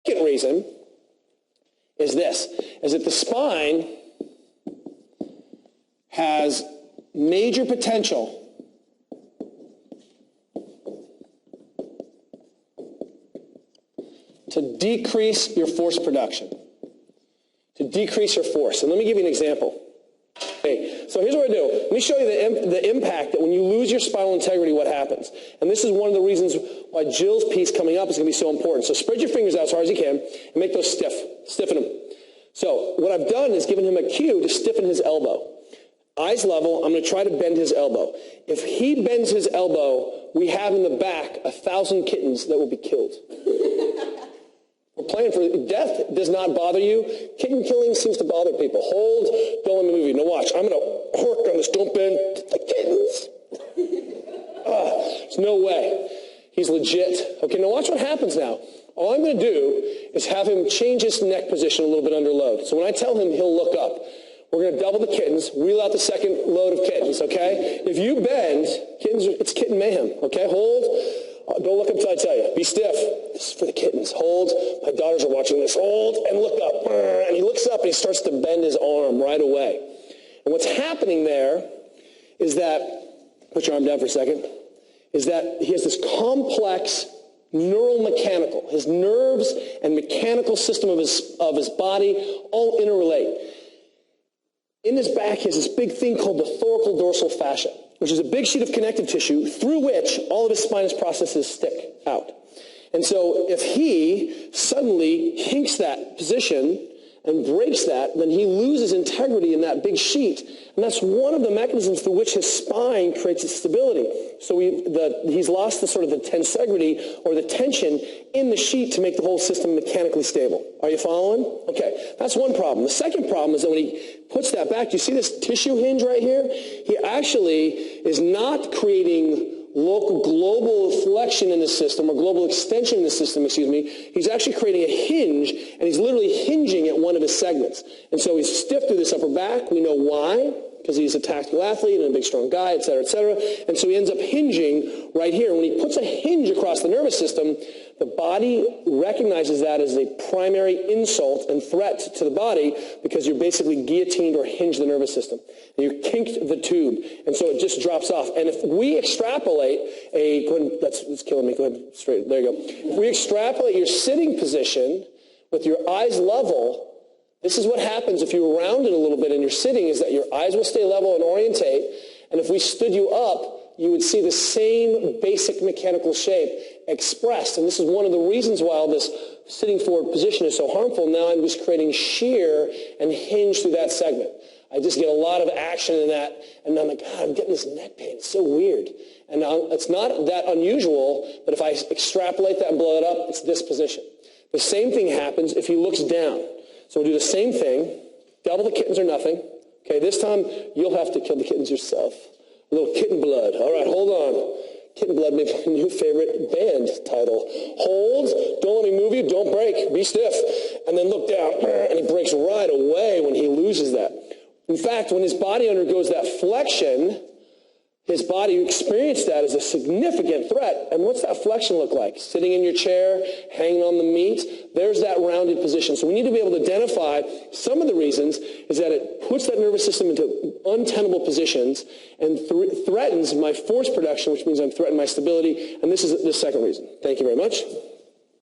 second reason is this, is that the spine has major potential to decrease your force production, to decrease your force. And let me give you an example. Okay, so here's what I do. Let me show you the impact that when you lose your spinal integrity, what happens. And this is one of the reasons why Jill's piece coming up is going to be so important. So spread your fingers out as hard as you can and make those stiff. Stiffen them. So what I've done is given him a cue to stiffen his elbow. Eyes level, I'm going to try to bend his elbow. If he bends his elbow, we have in the back 1,000 kittens that will be killed. We're playing for death. Does not bother you. Kitten killing seems to bother people. Hold, don't let me move you. Now watch. I'm going to work on this. Don't bend the kittens. There's no way. He's legit. Okay, now watch what happens now. All I'm going to do is have him change his neck position a little bit under load. So when I tell him, he'll look up. We're going to double the kittens, reel out the second load of kittens, okay? If you bend, kittens, it's kitten mayhem, okay? Hold. Don't look up until I tell you. Be stiff. This is for the kittens. Hold. My daughters are watching this. Hold and look up. And he looks up and he starts to bend his arm right away. And what's happening there is that, put your arm down for a second, is that he has this complex neural-mechanical. His nerves and mechanical system of his body all interrelate. In his back, he has this big thing called the thoracodorsal fascia, which is a big sheet of connective tissue through which all of his spinous processes stick out. And so if he suddenly hinks that position and breaks that, then he loses integrity in that big sheet. And that's one of the mechanisms through which his spine creates its stability. So he's lost the sort of the tensegrity or the tension in the sheet to make the whole system mechanically stable. Are you following? Okay, that's one problem. The second problem is that when he puts that back, do you see this tissue hinge right here? He actually is not creating local global flexion in the system or global extension in the system, excuse me. He's actually creating a hinge, and he's literally hinging at one of his segments. And so he's stiff through this upper back. We know why, because he's a tactical athlete and a big strong guy, et cetera, et cetera. And so he ends up hinging right here. When he puts a hinge across the nervous system, the body recognizes that as a primary insult and threat to the body because you're basically guillotined or hinged the nervous system. And you kinked the tube. And so it just drops off. And if we extrapolate go ahead, that's killing me. Go ahead, straight. There you go. If we extrapolate your sitting position with your eyes level, this is what happens if you round it a little bit and you're sitting, is that your eyes will stay level and orientate. And if we stood you up, you would see the same basic mechanical shape expressed. And this is one of the reasons why all this sitting forward position is so harmful. Now I'm just creating shear and hinge through that segment. I just get a lot of action in that, and I'm like, God, I'm getting this neck pain. It's so weird. And it's not that unusual, but if I extrapolate that and blow it up, it's this position. The same thing happens if he looks down. So we'll do the same thing, double the kittens or nothing. Okay, this time you'll have to kill the kittens yourself. A little kitten blood. All right, hold on. Kitten blood may be my new favorite band title. Hold, don't let me move you, don't break, be stiff. And then look down, and he breaks right away when he loses that. In fact, when his body undergoes that flexion, his body experienced that as a significant threat. And what's that flexion look like? Sitting in your chair, hanging on the meat, there's that rounded position. So we need to be able to identify some of the reasons is that it puts that nervous system into untenable positions and threatens my force production, which means I'm threatening my stability. And this is the second reason. Thank you very much.